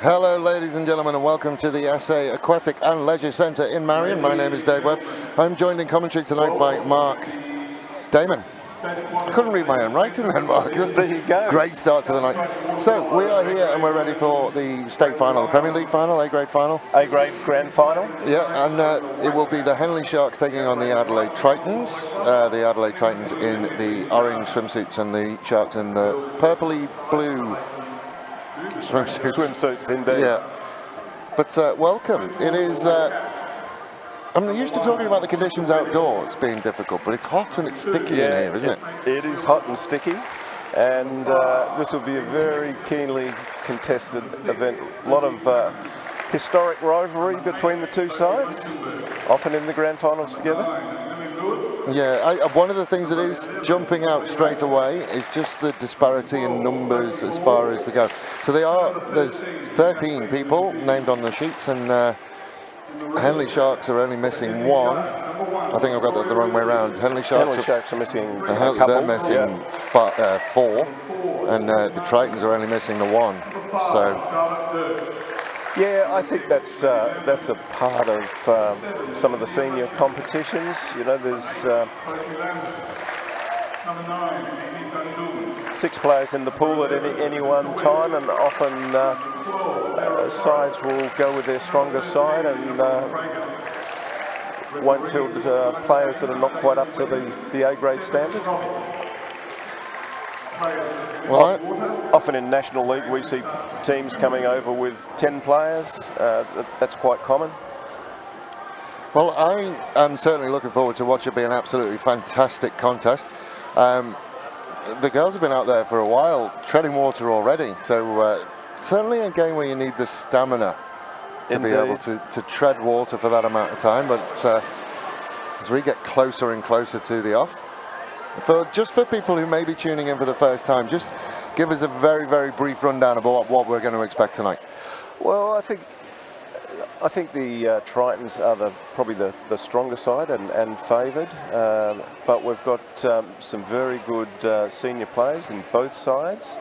Hello ladies and gentlemen, and welcome to the SA Aquatic and Leisure Centre in Marion. My name is Dave Webb. I'm joined in commentary tonight by Mark Damon. I couldn't read my own writing then, Mark. There you go. Great start to the night. So we are here and we're ready for the state final, the Premier League final, A-grade final. A-grade grand final. Yeah, and it will be the Henley Sharks taking on the Adelaide Tritons. The Adelaide Tritons in the orange swimsuits and the Sharks in the purpley blue Swimsuits, indeed. Yeah, but welcome. It is. I'm used to talking about the conditions outdoors being difficult, but it's hot and it's sticky in here, isn't it? It is hot and sticky, and this will be a very keenly contested event. A lot of historic rivalry between the two sides, often in the grand finals together. Yeah, one of the things that is jumping out straight away is just the disparity in numbers as far as they go. So there's 13 people named on the sheets, and Henley Sharks are only missing one. I think I've got that the wrong way around. Henley Sharks are missing a couple. They're missing four, and the Tritons are only missing the one. So. Yeah, I think that's a part of some of the senior competitions. You know, there's 6 players in the pool at any one time, and often sides will go with their stronger side and won't field players that are not quite up to the A-grade standard. Well, often in National League we see teams coming over with 10 players. That's quite common. Well, I am certainly looking forward to watch it be an absolutely fantastic contest. The girls have been out there for a while, treading water already, so certainly a game where you need the stamina to be able to tread water for that amount of time. But as we get closer and closer to the off, just for people who may be tuning in for the first time, just give us a very, very brief rundown about what we're going to expect tonight. Well, I think the Tritons are probably the stronger side and favoured, but we've got some very good senior players in both sides.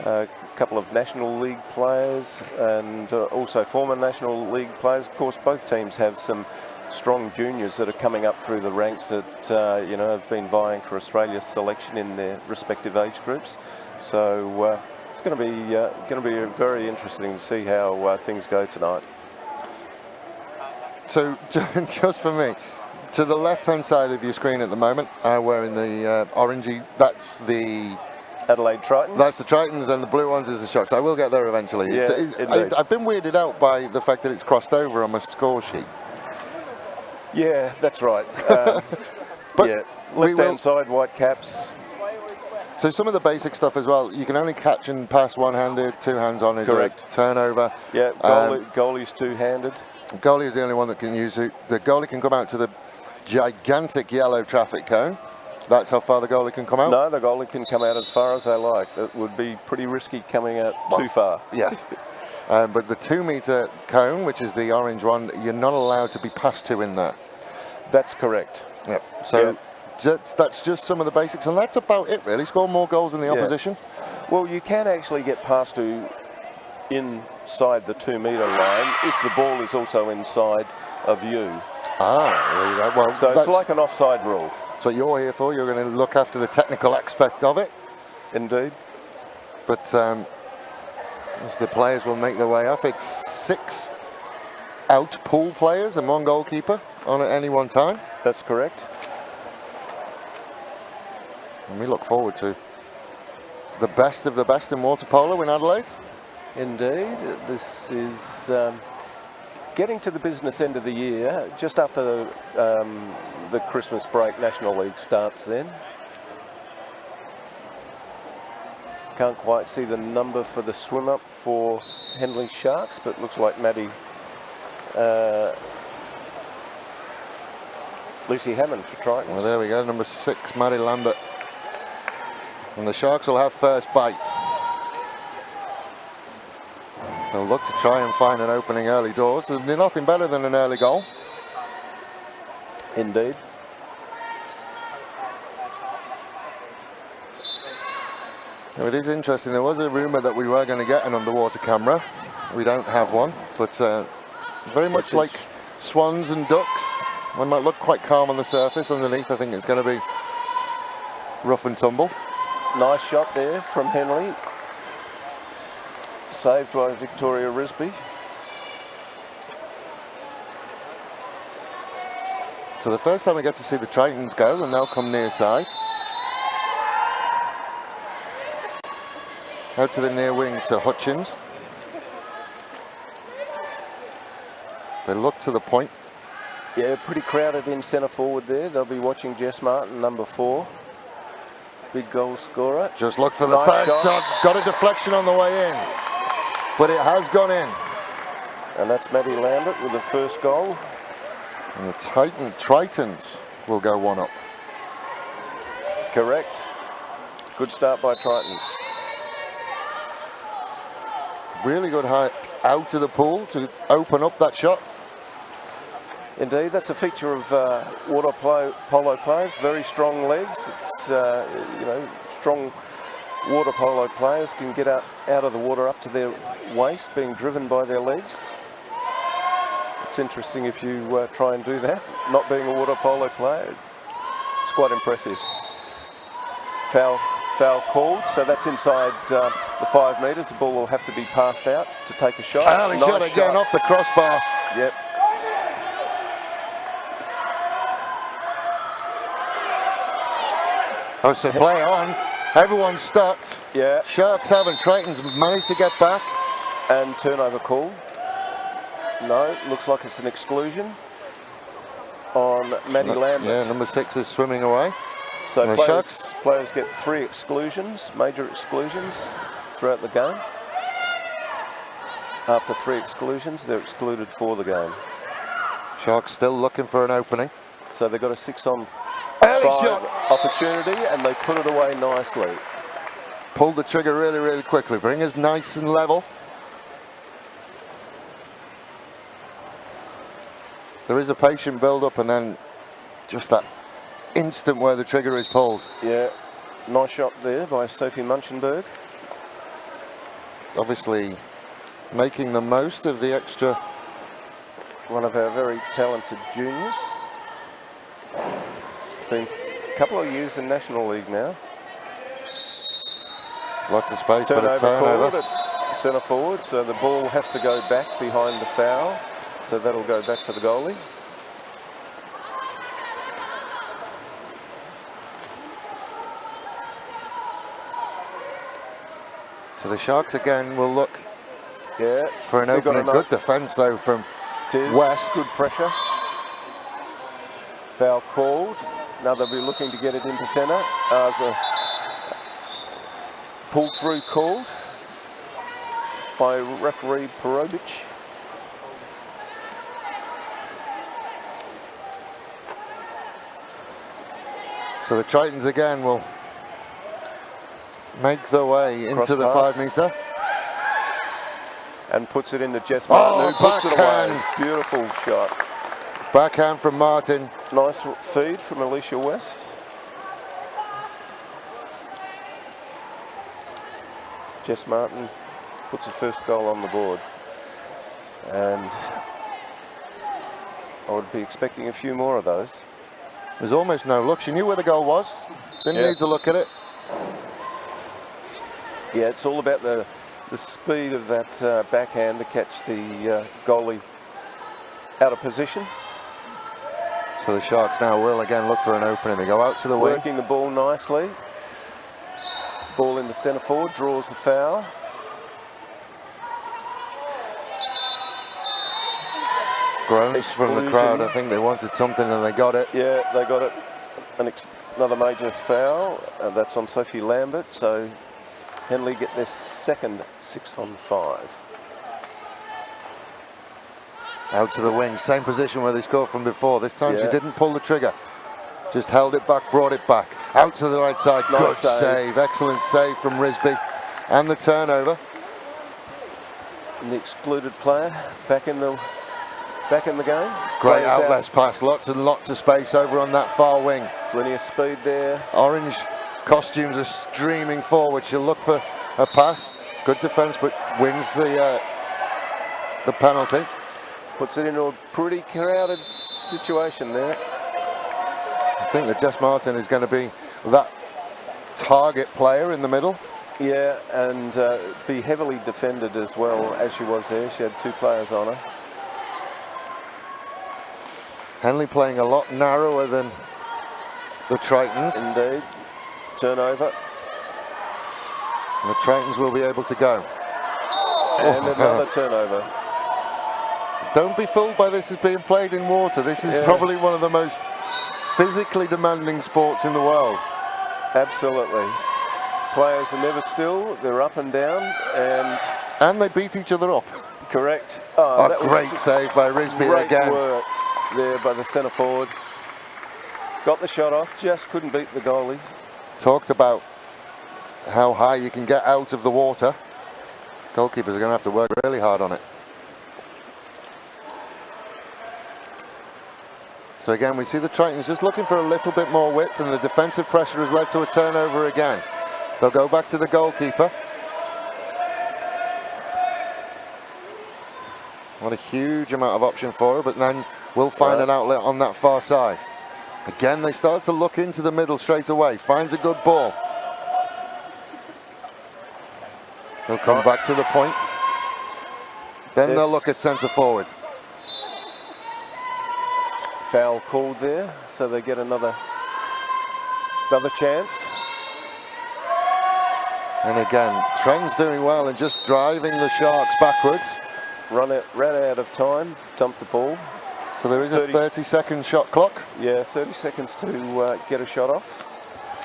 A couple of National League players and also former National League players. Of course, both teams have some strong juniors that are coming up through the ranks that have been vying for Australia's selection in their respective age groups. So it's going to be very interesting to see how things go tonight. So just for me, to the left-hand side of your screen at the moment, wearing the orangey, that's the Adelaide Tritons. That's the Tritons, and the blue ones is the Sharks. I will get there eventually. Yeah, I've been weirded out by the fact that it's crossed over on my score sheet. Yeah, that's right. But yeah, left-hand side, white caps. So some of the basic stuff as well, you can only catch and pass one-handed, 2 hands on is correct. Turnover. Yeah, goalie's two-handed. Goalie is the only one that can use it. The goalie can come out to the gigantic yellow traffic cone. That's how far the goalie can come out? No, the goalie can come out as far as they like. It would be pretty risky coming out too far. Yes. But the 2-metre cone, which is the orange one, you're not allowed to be passed to in there. That's correct. Yep. So that's just some of the basics, and that's about it really. Score more goals than the opposition. Well, you can actually get passed to inside the 2-metre line if the ball is also inside of you. Ah, there you go. Well, so it's like an offside rule. That's what you're here for. You're going to look after the technical aspect of it. Indeed. But as the players will make their way off, it's 6 out pool players and 1 goalkeeper on at any one time. That's correct. And we look forward to the best of the best in water polo in Adelaide. Indeed. This is getting to the business end of the year, just after the Christmas break. National League starts then. Can't quite see the number for the swim up for Henley Sharks, but looks like Maddie Lucy Hammond for Tritons. Well, there we go, number 6, Maddie Lambert. And the Sharks will have first bite. They'll look to try and find an opening early doors. There's nothing better than an early goal. Indeed. Now, it is interesting, there was a rumour that we were going to get an underwater camera. we don't have one, but very much like swans and ducks. One might look quite calm on the surface. Underneath, I think it's going to be rough and tumble. Nice shot there from Henley. Saved by Victoria Risby. So the first time we get to see the Tritons go, and they'll come near side. Out to the near wing to Hutchins. They look to the point. Yeah, pretty crowded in centre forward there. They'll be watching Jess Martin, number 4. Big goal scorer. Just look for the Nice first shot. shot. Got a deflection on the way in, but it has gone in. And that's Maddie Lambert with the first goal. And the Tritons will go 1 up. Correct. Good start by Tritons. Really good height out of the pool to open up that shot. Indeed, that's a feature of water polo players. Very strong legs. It's you know, strong water polo players can get out of the water up to their waist, being driven by their legs. It's interesting if you try and do that, not being a water polo player. It's quite impressive. Foul called, so that's inside the 5 metres. The ball will have to be passed out to take a shot. Early shot again off the crossbar. Yep. Oh, so play on. Everyone's stopped. Yeah. Sharks haven't. Tritons managed to get back. And turnover call. No, looks like it's an exclusion on Maddie Lambert. Yeah, number 6 is swimming away. So And the players get 3 exclusions, major exclusions throughout the game. After 3 exclusions, they're excluded for the game. Sharks still looking for an opening. So they've got a 6-on-5 Early shot. opportunity, and they put it away nicely. Pulled the trigger really, really quickly. Bring us nice and level. There is a patient build-up, and then just that instant where the trigger is pulled. Yeah, nice shot there by Sophie Munchenberg. Obviously making the most of the extra. One of our very talented juniors. Been a couple of years in National League now. Lots of space, but a Turnover turnover. called at centre forward, so the ball has to go back behind the foul. So that'll go back to the goalie. So the Sharks again will look for an they've got opening. Good defence though from West. Good pressure. Foul called. Now they'll be looking to get it into centre. As a pulled through called by referee Perovic. So the Tritons again will make their way into the 5 metre. And puts it into Jess Martin, who puts it away. Backhand. Beautiful shot. Backhand from Martin. Nice feed from Alicia West. Jess Martin puts the first goal on the board. And I would be expecting a few more of those. There's almost no look. She knew where the goal was. Didn't need to look at it. Yeah, it's all about the speed of that backhand to catch the goalie out of position. So the Sharks now will again look for an opening. They go out to the wing. Working the ball nicely. Ball in the centre forward, draws the foul. Groans from the crowd. I think they wanted something and they got it. Yeah, they got it. Another major foul. That's on Sophie Lambert. So Henley get their second 6-on-5. Out to the wing. Same position where they scored from before. This time she Yeah. didn't pull the trigger. Just held it back, brought it back. Out to the right side. Nice Good save. Excellent save from Risby. And the turnover. And the excluded player back in the game. Great Players outlets pass. Lots and lots of space over on that far wing. Plenty of speed there. Orange costumes are streaming forward. She'll look for a pass. Good defence, but wins the the penalty. Puts it into a pretty crowded situation there. I think that Jess Martin is going to be that target player in the middle. Yeah, and be heavily defended as well as she was there. She had 2 players on her. Henley playing a lot narrower than the Tritons. Indeed. Turnover. And the Tritons will be able to go. And another turnover. Don't be fooled by this as being played in water. This is probably one of the most physically demanding sports in the world. Absolutely. Players are never still. They're up and down. And they beat each other up. Correct. Oh, great save by Risby again. Great work there by the centre forward. Got the shot off, just couldn't beat the goalie. Talked about how high you can get out of the water. Goalkeepers are going to have to work really hard on it. So again, we see the Tritons just looking for a little bit more width, and the defensive pressure has led to a turnover again. They'll go back to the goalkeeper. Not a huge amount of option for her, but then we'll find an outlet on that far side. Again, they start to look into the middle straight away. Finds a good ball. They'll come back to the point. Then they'll look at centre forward. Foul called there, so they get another chance. And again, Trent's doing well and just driving the Sharks backwards. Ran out of time, dumped the ball. So there is a 30-second shot clock. Yeah, 30 seconds to get a shot off.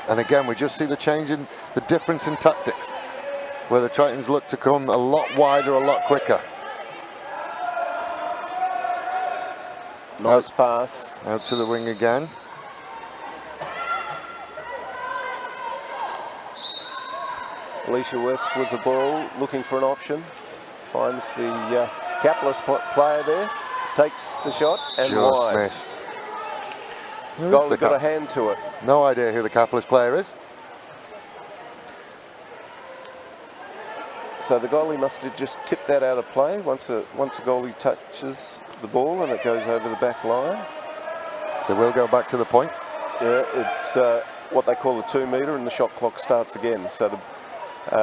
And again, we just see the change in the difference in tactics, where the Tritons look to come a lot wider, a lot quicker. Nice pass. Out to the wing again. Alicia West with the ball, looking for an option. Finds the capless player there. Takes the shot and just wide. Missed. Goalie got a hand to it. No idea who the capless player is. So the goalie must have just tipped that out of play once a goalie touches the ball and it goes over the back line. They will go back to the point. Yeah, it's what they call the 2 metre, and the shot clock starts again. So the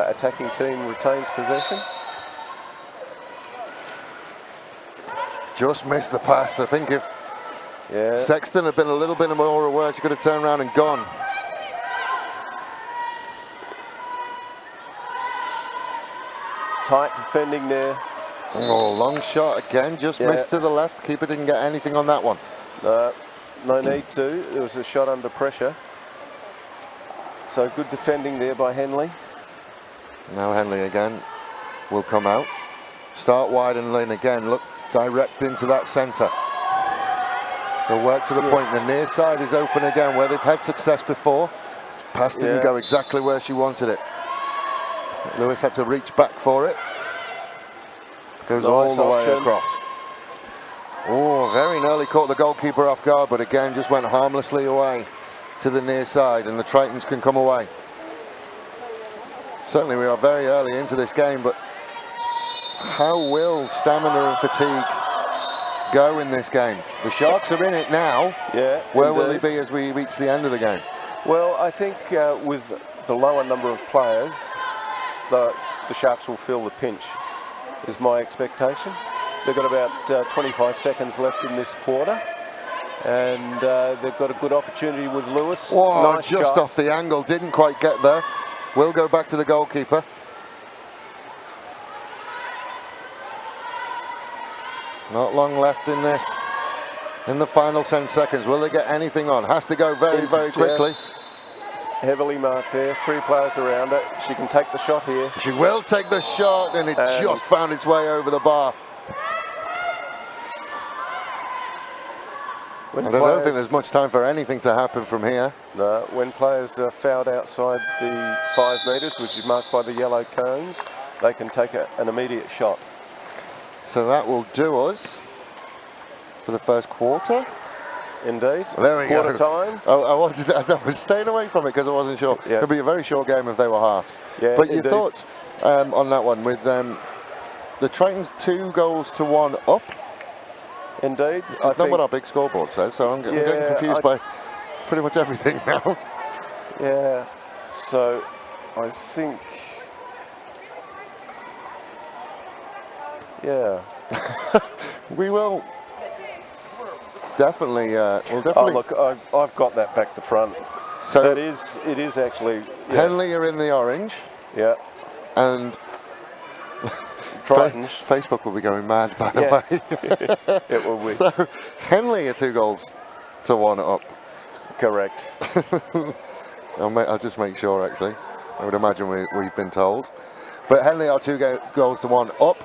attacking team retains possession. Just missed the pass. I think if Sexton had been a little bit more aware, she could have turned around and gone. Tight defending there. Oh, long shot again, just missed to the left. Keeper didn't get anything on that one. No need to. There was a shot under pressure. So good defending there by Henley. Now Henley again will come out. Start wide and lean again. Look direct into that centre. They'll work to the point. The near side is open again, where they've had success before. Pass didn't go exactly where she wanted it. Lewis had to reach back for it. Goes all the way across. Oh, very nearly caught the goalkeeper off guard, but again just went harmlessly away to the near side, and the Tritons can come away. Certainly we are very early into this game, but how will stamina and fatigue go in this game? The Sharks are in it now. Yeah. Where will they be as we reach the end of the game? Well, I think with the lower number of players, the Sharks will feel the pinch, is my expectation. They've got about 25 seconds left in this quarter, and they've got a good opportunity with Lewis. Whoa, nice just shot. off the angle, didn't quite get there. We'll go back to the goalkeeper. Not long left in this. In the final 10 seconds, will they get anything on? Has to go very, very quickly. Heavily marked there, 3 players around it. She can take the shot here. She will take the shot, and it just found its way over the bar. I don't think there's much time for anything to happen from here. No, when players are fouled outside the 5 metres, which is marked by the yellow cones, they can take an immediate shot. So that will do us for the first quarter. Indeed. There we Quarter go. time. I was staying away from it because I wasn't sure. It would be a very short game if they were halves. Yeah, but your indeed. thoughts on that one with the Tritons 2 goals to 1 up. Indeed. That's not what our big scoreboard says, so I'm getting confused by pretty much everything now. Yeah, so I think, yeah. We will definitely, Oh, look, I've got that back to front. So it is actually... Yeah. Henley are in the orange. Yeah. And Tritons. Facebook will be going mad, by the way. It will be. So Henley are 2 goals to 1 up. Correct. I'll just make sure, actually. I would imagine we've been told. But Henley are 2 goals to 1 up.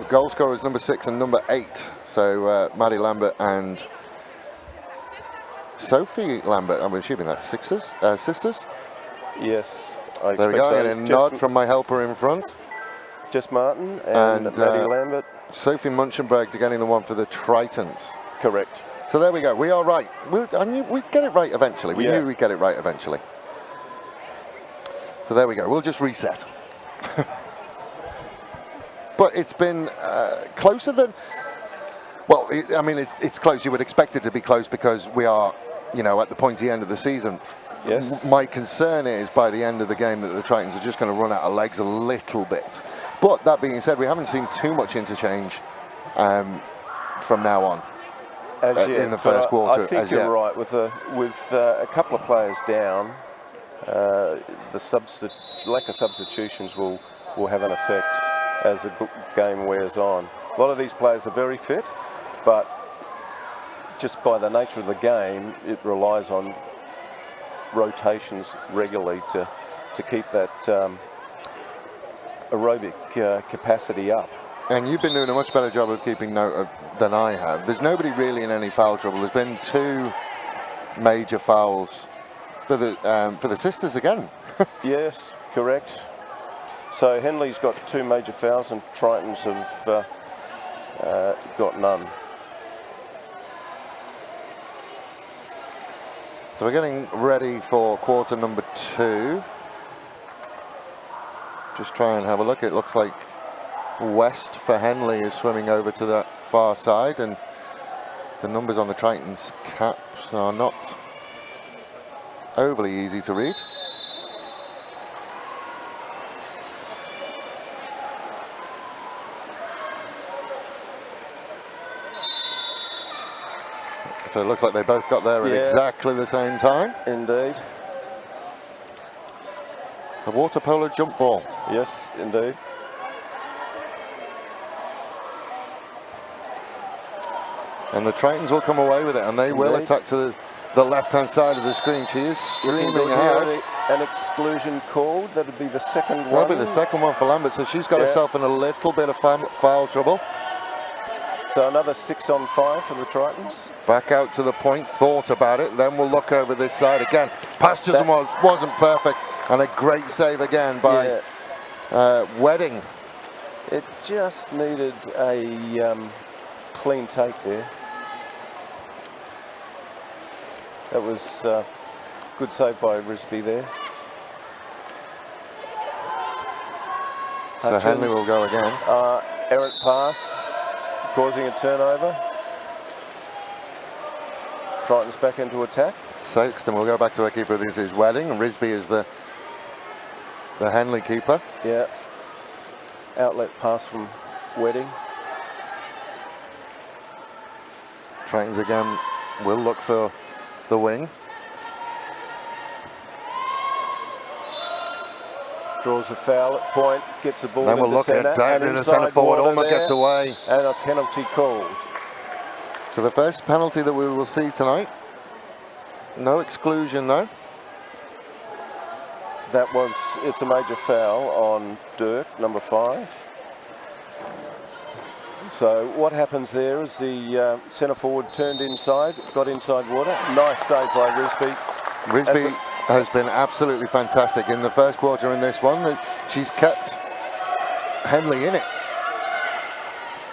Goal scorers number 6 and number 8. So Maddie Lambert and Sophie Lambert. I'm assuming that's sisters. Yes. There we go. So. And a nod from my helper in front. Jess Martin and Maddie Lambert. Sophie Munchenberg to getting the one for the Tritons. Correct. So there we go. We are right. I knew we'd get it right eventually. We knew we'd get it right eventually. So there we go. We'll just reset. But it's been closer than... Well, I mean, it's close. You would expect it to be close because we are, at the pointy end of the season. Yes. My concern is by the end of the game that the Tritons are just going to run out of legs a little bit. But that being said, we haven't seen too much interchange from now on. In the first quarter. I think you're right. With a couple of players down, the lack of substitutions will have an effect as the game wears on. A lot of these players are very fit, but just by the nature of the game, it relies on rotations regularly to keep that aerobic capacity up. And you've been doing a much better job of keeping note of than I have. There's nobody really in any foul trouble. There's been 2 major fouls for the sisters again. Yes, correct. So Henley's got 2 major fouls and Tritons have got none. So we're getting ready for quarter number 2. Just try and have a look. It looks like West for Henley is swimming over to that far side, and the numbers on the Tritons caps are not overly easy to read. So it looks like they both got there at exactly the same time. Indeed. The water polo jump ball. Yes, indeed. And the Tritons will come away with it, and they will attack to the left-hand side of the screen. She is screaming ahead. An exclusion called. That would be the second one. That'll be the second one for Lambert, so she's got herself in a little bit of foul trouble. So another 6 on 5 for the Tritons. Back out to the point, thought about it, then we'll look over this side again. Pass just wasn't perfect, and a great save again by Wedding. It just needed a clean take there. That was good save by Risby there. So Henley will go again. Errant pass, causing a turnover. Tritons back into attack. Sexton will go back to our keeper. This is Wedding, and Risby is the Henley keeper. Yeah. Outlet pass from Wedding. Tritons again will look for the wing. Draws a foul at point, gets the ball then we'll into look centre, at down in the centre forward. Ulmer gets away. And a penalty called. So the first penalty that we will see tonight. No exclusion though. It's a major foul on Dirk, number 5. So what happens there is the centre forward turned inside, got inside water. Nice save by Risby. Risby has been absolutely fantastic in the first quarter in this one. She's kept Henley in it.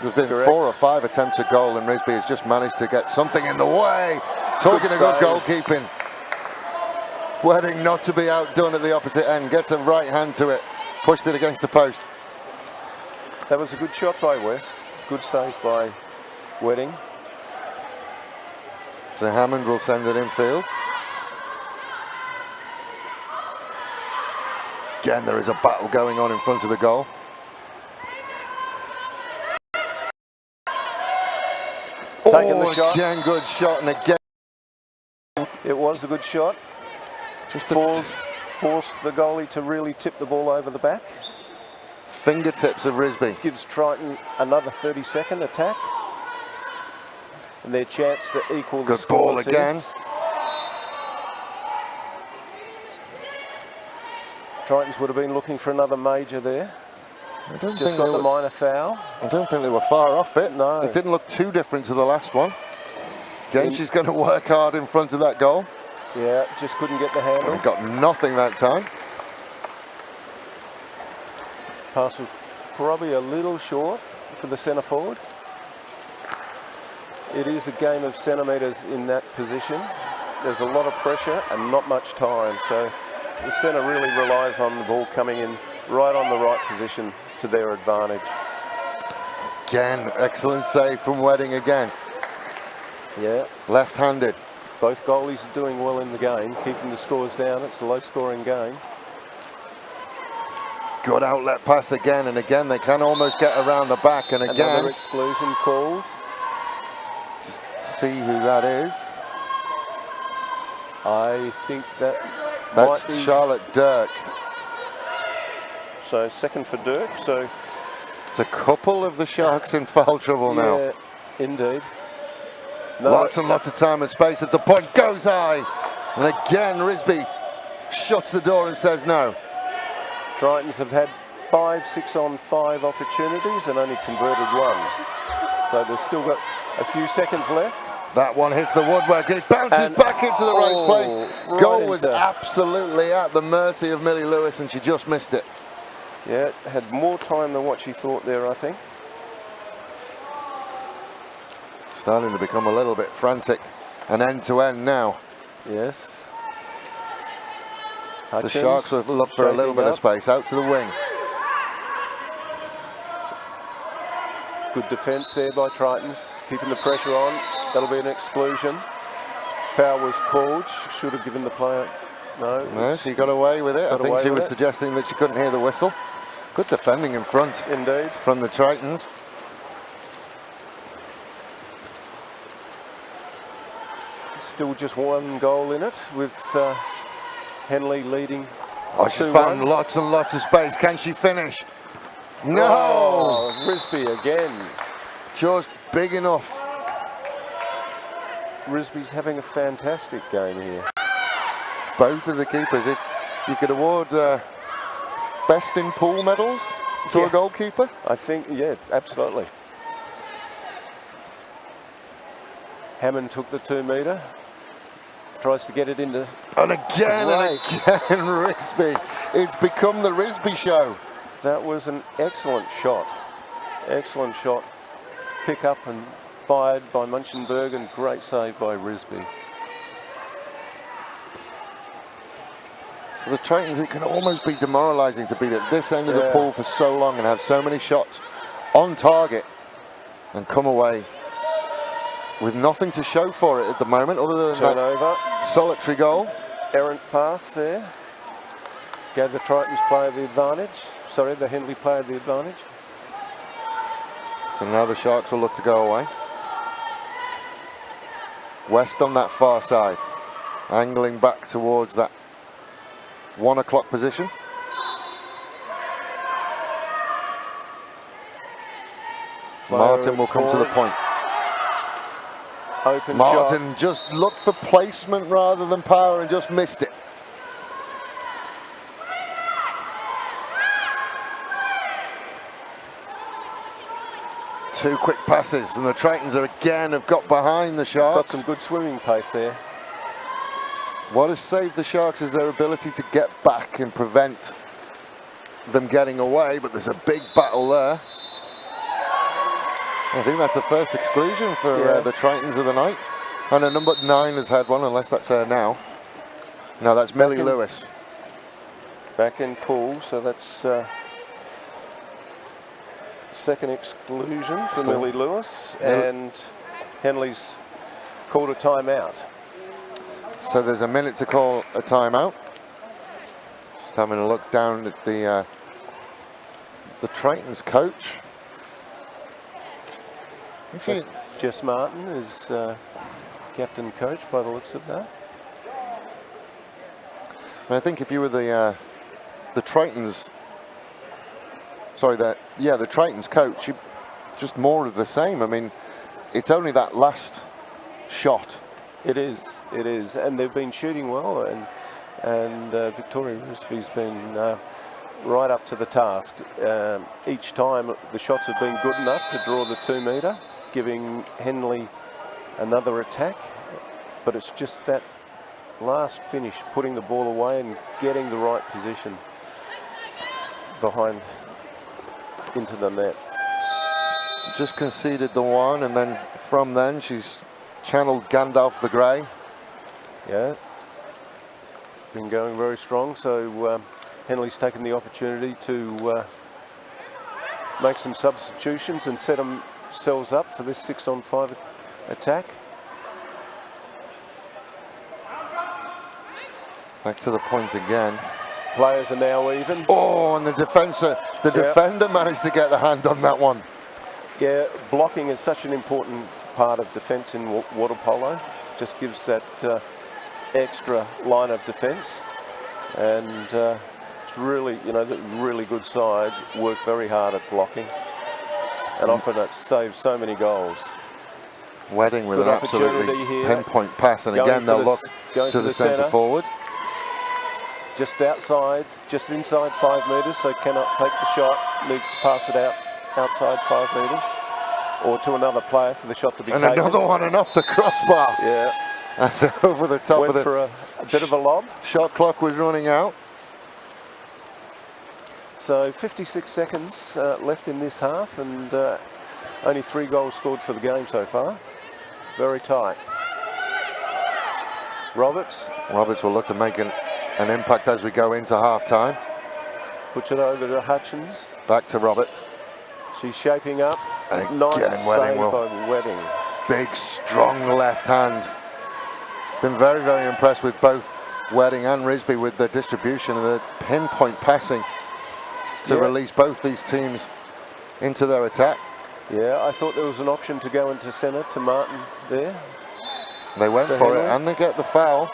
There's been 4 or 5 attempts at goal, and Risby has just managed to get something in the way. Talking of good goalkeeping. Wedding not to be outdone at the opposite end. Gets a right hand to it. Pushed it against the post. That was a good shot by West. Good save by Wedding. So Hammond will send it infield. Again, there is a battle going on in front of the goal. Taking the shot. Again, good shot, and again. It was a good shot. Just forced the goalie to really tip the ball over the back. Fingertips of Risby. Gives Triton another 30-second attack. And their chance to equal the Good ball scores again. here. Tritons would have been looking for another major there. Just got the minor foul. I don't think they were far off it. No. It didn't look too different to the last one. Again, she's going to work hard in front of that goal. Yeah, just couldn't get the handle. Got nothing that time. Pass was probably a little short for the centre forward. It is a game of centimetres in that position. There's a lot of pressure and not much time. So the centre really relies on the ball coming in right on the right position to their advantage. Again, excellent save from Wedding again. Yeah. Left-handed. Both goalies are doing well in the game, keeping the scores down. It's a low-scoring game. Good outlet pass again, and again they can almost get around the back, and again... Another exclusion called. Just see who that is. I think that's That's might be Charlotte Dirk. So second for Dirk. So it's a couple of the Sharks in foul trouble now. Yeah, indeed. No, Lots and lots of time and space at the point. Goes high. And again, Risby shuts the door and says no. Tritons have had 5 6-on-5 opportunities and only converted 1. So they've still got a few seconds left. That one hits the woodwork. It bounces back into the right place. Right Goal was into- absolutely at the mercy of Millie Lewis, and she just missed it. Yeah, had more time than what she thought there, I think. Starting to become a little bit frantic and end-to-end now. Yes. The Hutchins Sharks will look for a little shaking bit of up. space. Out to the wing. Good defence there by Tritons, keeping the pressure on. That'll be an exclusion. Foul was called. Should have given the player. No, she got away with it. I Got think away she with was it. suggesting that she couldn't hear the whistle. Good defending in front Indeed. from the Tritons. Still just 1 goal in it, with Henley leading. Oh, she's 2-1. found lots and lots of space. Can she finish? No! Oh, Risby again. Just big enough. Risby's having a fantastic game here. Both of the keepers. If you could award best in pool medals to Yeah. a goalkeeper. I think, yeah, absolutely. Hammond took the 2-metre. Tries to get it into. And again Great. and again, Risby. It's become the Risby show. That was an excellent shot. Excellent shot. Pick up and fired by Munchenberg, and great save by Risby. For the Tritons, it can almost be demoralising to be at this end of the Yeah. pool for so long and have so many shots on target and come away with nothing to show for it at the moment other than Turnover. that solitary goal. Errant pass there. Gave the Tritons player the advantage. Sorry, the Henley player the advantage. So now the Sharks will look to go away. West on that far side, angling back towards that 1 o'clock position. Martin will come to the point. Open Martin shot. just looked for placement rather than power and just missed it. Two quick passes, and the Tritons are again have got behind the Got Sharks. some good swimming pace there. What has saved the Sharks is their ability to get back and prevent them getting away, but there's a big battle there. I think that's the first exclusion for the Yes. Tritons of the night. And number 9 has had one, unless that's her now. No, that's Millie in- Lewis. Back in pool, so that's second exclusion for Still. Millie Lewis, and Henley's called a timeout. So there's a minute to call a timeout. Just having a look down at the Tritons coach. If you, Jess Martin is captain coach by the looks of that. I think if you were the Tritons, sorry, the Tritons coach, you, just more of the same. I mean, it's only that last shot. It is, and they've been shooting well, and Victoria Risby's been right up to the task. Each time the shots have been good enough to draw the 2 metre, giving Henley another attack, but it's just that last finish, putting the ball away and getting the right position behind into the net. Just conceded the one, and then from then she's channeled Gandalf the Grey. Yeah, been going very strong, so Henley's taken the opportunity to make some substitutions and set themselves up for this 6-on-5 attack. Back to the point again. Players are now even. Oh, and the defender managed to get the hand on that one. Yeah, blocking is such an important part of defence in water polo. Just gives that extra line of defence, and it's really, the really good sides work very hard at blocking, and often it saves so many goals. Wedding with Good an absolutely opportunity here. pinpoint pass, and Going again they'll look going to for the centre forward. Just outside, just inside 5 metres, so cannot take the shot, needs to pass it out outside 5 metres, or to another player for the shot to be taken. And another one, and off the crossbar. Yeah. And over the top of Went the... for a bit of a lob. Shot clock was running out. So 56 seconds left in this half, and only 3 goals scored for the game so far. Very tight. Roberts will look to make an impact as we go into half-time. puts it over to Hutchins. Back to Roberts. She's shaping up. And Nice again, save by Wedding. Big, strong left hand. Been very, very impressed with both Wedding and Risby with the distribution and the pinpoint passing to release both these teams into their attack. Yeah, I thought there was an option to go into centre to Martin there. They went for it, and they get the foul.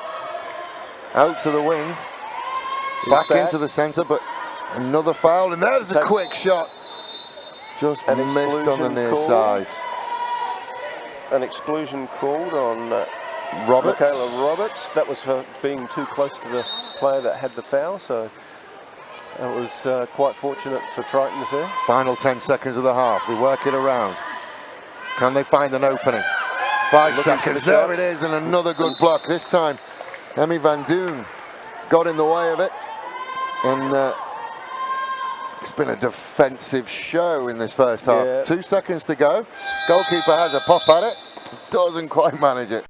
Out to the wing. Back into the centre, but another foul, and there's a quick shot. Just missed on the near side. An exclusion called on Roberts. Michaela Roberts. That was for being too close to the player that had the foul, so that was quite fortunate for Tritons there. Final 10 seconds of the half. They work it around. Can they find an opening? 5 seconds. There it is, and another good block. This time, Emmy Van Doon got in the way of it, and it's been a defensive show in this first half. Yeah. 2 seconds to go. Goalkeeper has a pop at it. Doesn't quite manage it.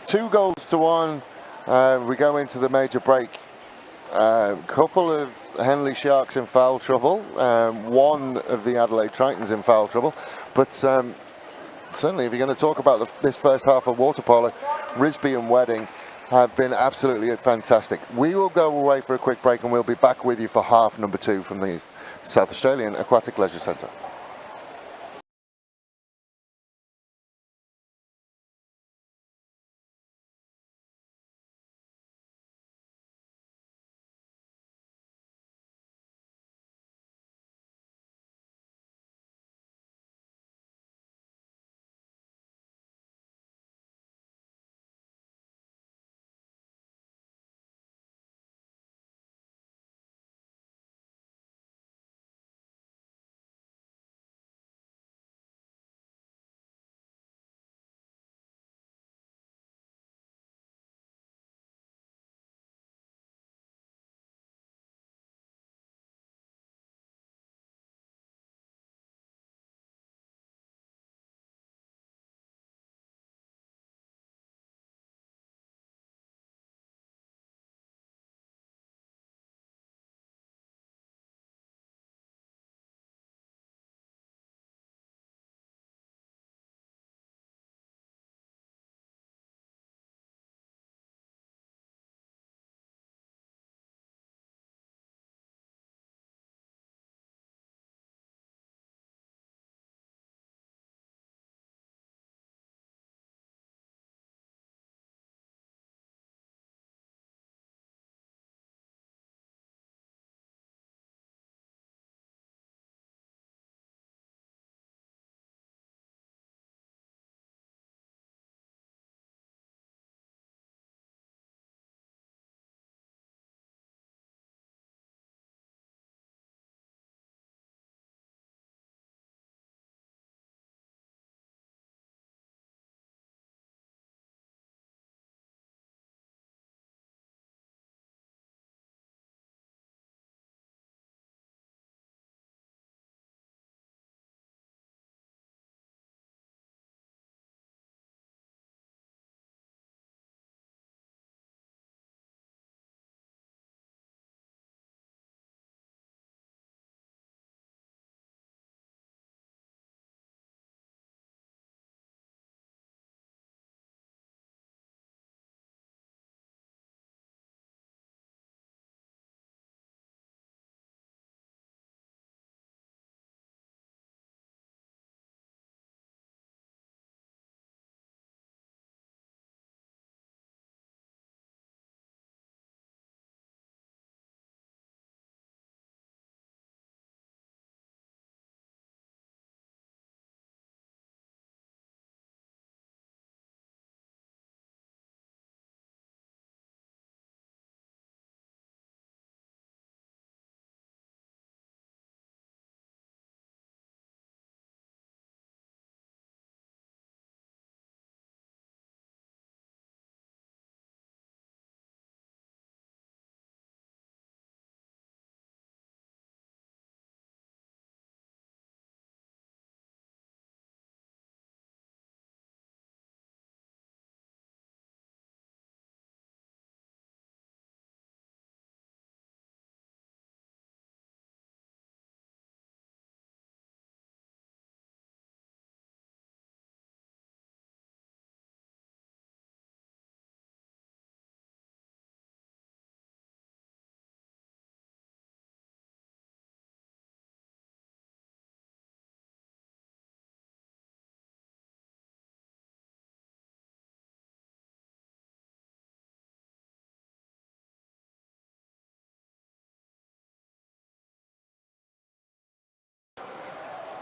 2-1. We go into the major break. Couple of Henley Sharks in foul trouble. One of the Adelaide Tritons in foul trouble. But certainly, if you're going to talk about this first half of water polo, Risby and Wedding have been absolutely fantastic. We will go away for a quick break, and we'll be back with you for half number 2 from the South Australian Aquatic Leisure Centre.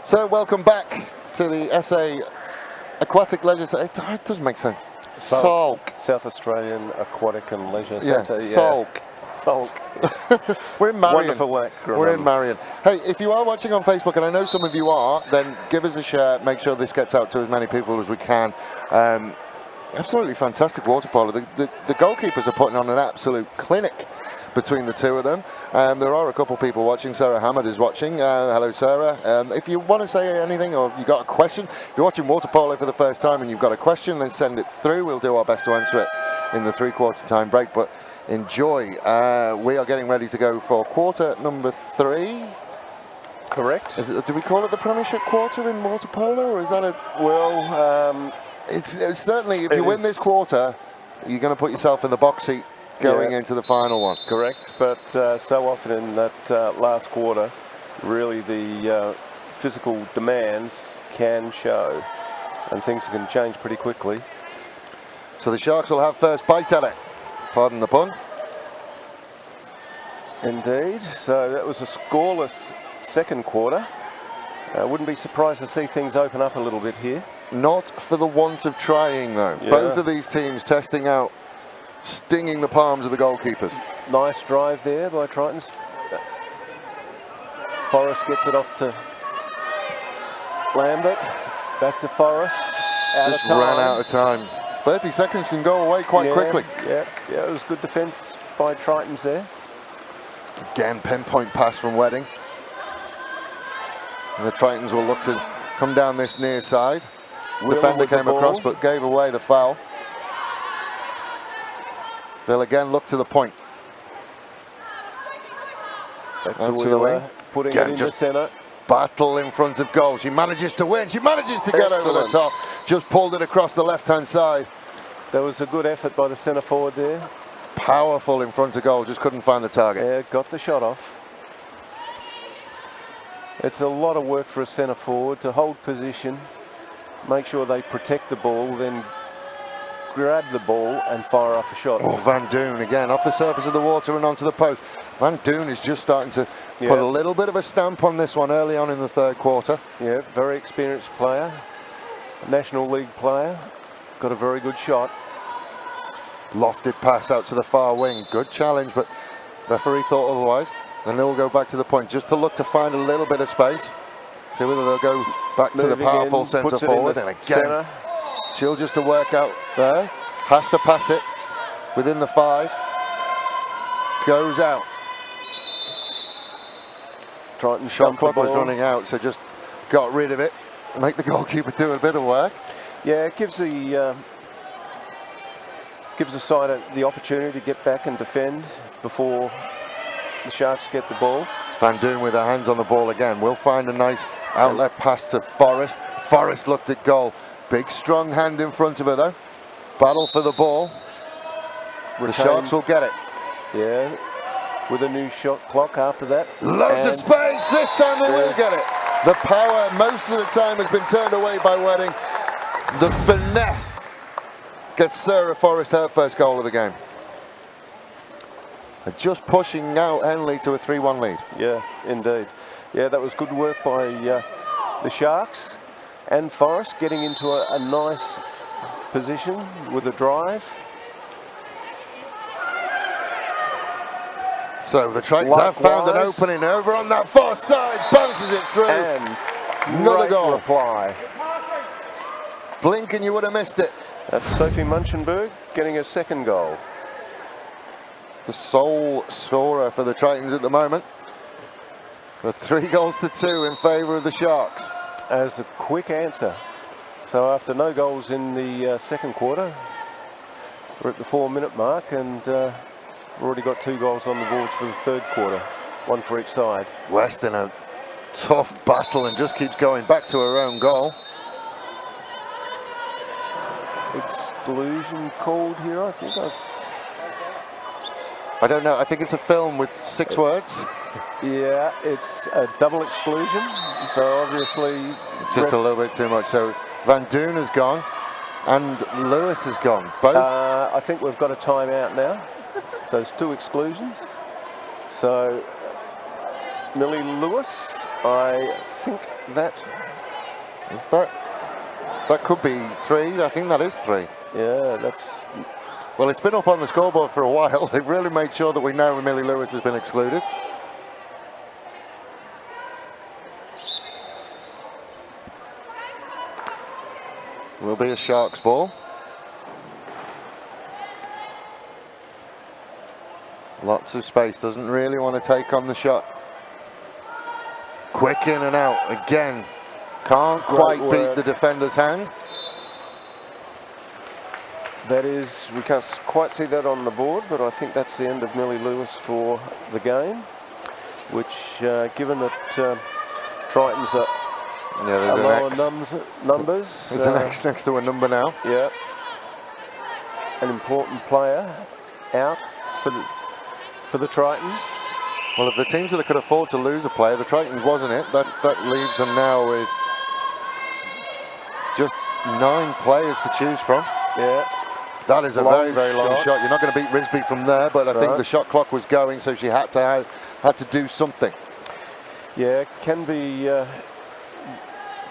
So welcome back to the SA Aquatic Leisure Centre. It doesn't make sense. Sulk. South Australian Aquatic and Leisure Yeah, Centre. Sulk. Sulk. We're in Marion. Wonderful work. We're in Marion. Hey, if you are watching on Facebook, and I know some of you are, then give us a share. Make sure this gets out to as many people as we can. Absolutely fantastic water polo. The goalkeepers are putting on an absolute clinic between the two of them. There are a couple of people watching. Sarah Hammond is watching. Hello, Sarah. If you want to say anything or you've got a question, if you're watching water polo for the first time and you've got a question, then send it through. We'll do our best to answer it in the three-quarter time break. But enjoy. We are getting ready to go for quarter number 3. Correct. Do we call it the Premiership quarter in water polo, or is that a... Well, it's certainly, if you win this quarter, you're going to put yourself in the box seat going into the final one. Correct, but so often in that last quarter, really the physical demands can show, and things can change pretty quickly. So the Sharks will have first bite at it. Pardon the pun. Indeed. So that was a scoreless second quarter. Wouldn't be surprised to see things open up a little bit here. Not for the want of trying, though. Yeah. Both of these teams testing out, stinging the palms of the goalkeepers. Nice drive there by Tritons. Forrest gets it off to Lambert. Back to Forrest. Just ran out of time. 30 seconds can go away quite quickly. Yeah, it was good defence by Tritons there. Again, pinpoint pass from Wedding. And the Tritons will look to come down this near side. Defender came across but gave away the foul. They'll again look to the point. Out to the wing. Putting it in the centre. Battle in front of goal. She manages to win. She manages to get over the top. Just pulled it across the left-hand side. There was a good effort by the centre forward there. Powerful in front of goal. Just couldn't find the target. Yeah, got the shot off. It's a lot of work for a centre forward to hold position, make sure they protect the ball, then grab the ball and fire off a shot. Oh, Van Doon again off the surface of the water and onto the post. Van Doon is just starting to put a little bit of a stamp on this one early on in the third quarter. Yeah, very experienced player, National League player, got a very good shot. Lofted pass out to the far wing. Good challenge, but referee thought otherwise. Then they'll go back to the point just to look to find a little bit of space. See whether they'll go back to the powerful centre forward. And again, she'll just to work out there. Has to pass it within the 5. Goes out. Triton shot clock was running out, so just got rid of it. Make the goalkeeper do a bit of work. Yeah, it gives the side the opportunity to get back and defend before the Sharks get the ball. Van Doon with her hands on the ball again. Will find a nice outlet pass to Forrest. Forrest looked at goal. Big strong hand in front of her though. Battle for the ball. The Sharks will get it. Yeah, with a new shot clock after that. Loads of space. This time they will get it. The power most of the time has been turned away by Wedding. The finesse gets Sarah Forrest her first goal of the game. They're just pushing out Henley to a 3-1 lead. Yeah, indeed. Yeah, that was good work by the Sharks and Forrest getting into a nice position with a drive. So the Tritons have found an opening over on that far side, bounces it through. And another goal. Reply. Blink and you would have missed it. That's Sophie Munchenberg getting her second goal. The sole scorer for the Tritons at the moment. With 3 goals to 2 in favour of the Sharks. As a quick answer. So after no goals in the second quarter, we're at the 4-minute mark and we've already got 2 goals on the boards for the third quarter, 1 for each side. West in a tough battle and just keeps going back to her own goal. Exclusion called here, I think. I don't know, I think it's a film with 6 words. Yeah, it's a double exclusion, so obviously... Just a little bit too much. So Van Doon has gone and Lewis has gone. Both? I think we've got a timeout now. So it's 2 exclusions. So Millie Lewis. I think that Is that could be 3. I think that is 3. yeah, that's Well, it's been up on the scoreboard for a while. They've really made sure that we know Millie Lewis has been excluded. Will be a Sharks ball. Lots of space, doesn't really want to take on the shot. Quick in and out again. Can't quite beat the defender's hand. that is, we can't quite see that on the board, but I think that's the end of Millie Lewis for the game, which given that Tritons are lower numbers. There's an X next to a number now. Yeah. An important player out for the Tritons. Well, if the teams that could afford to lose a player, the Tritons wasn't it. That leaves them now with just 9 players to choose from. Yeah. That is a very, very long shot. You're not going to beat Risby from there, but I think the shot clock was going, so she had to do something. Yeah, can be a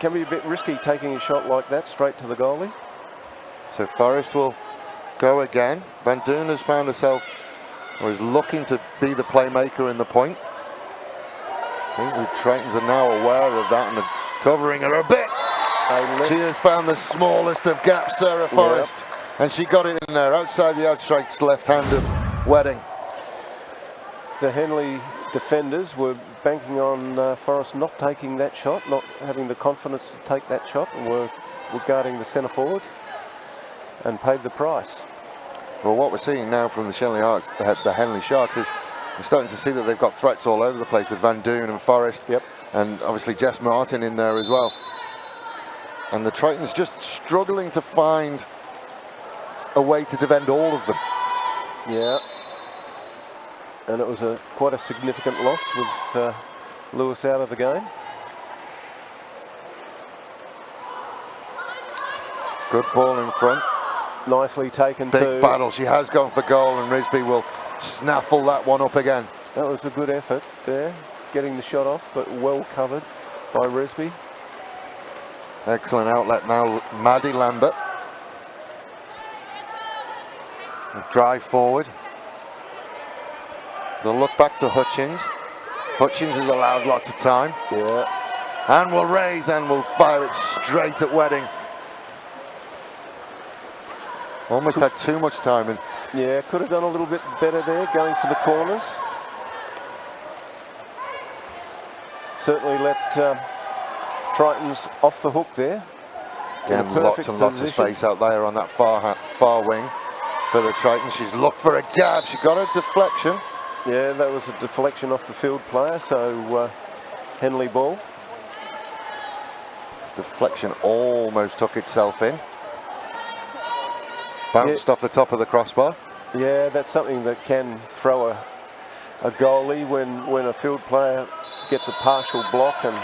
bit risky taking a shot like that straight to the goalie. So Forrest will go again. Van Doon has found herself, or is looking to be the playmaker in the point. I think the Tritons are now aware of that and are covering her a bit. She has found the smallest of gaps, Sarah Forrest, and she got it in there outside the outstretched left hand of Wedding. The Henley defenders were banking on Forrest not taking that shot, not having the confidence to take that shot, and were guarding the centre forward and paid the price. Well, what we're seeing now from the Henley Sharks is we're starting to see that they've got threats all over the place with Van Doon and Forrest, and obviously Jess Martin in there as well. And the Tritons just struggling to find a way to defend all of them. Yeah. And it was quite a significant loss with Lewis out of the game. Good ball in front. Nicely taken too. Big battle. She has gone for goal, and Risby will snaffle that one up again. That was a good effort there, getting the shot off, but well covered by Risby. Excellent outlet now, Maddie Lambert. Drive forward. They'll look back to Hutchins. Hutchins has allowed lots of time. Yeah. And will raise and will fire it straight at Wedding. Almost had too much time. And yeah, could have done a little bit better there, going for the corners. Certainly let Tritons off the hook there. Again, lots and lots of space out there on that far wing for the Tritons. She's looked for a gap. She got a deflection. Yeah, that was a deflection off the field player, so Henley ball. Deflection almost took itself in. Bounced off the top of the crossbar. Yeah, that's something that can throw a goalie when a field player gets a partial block and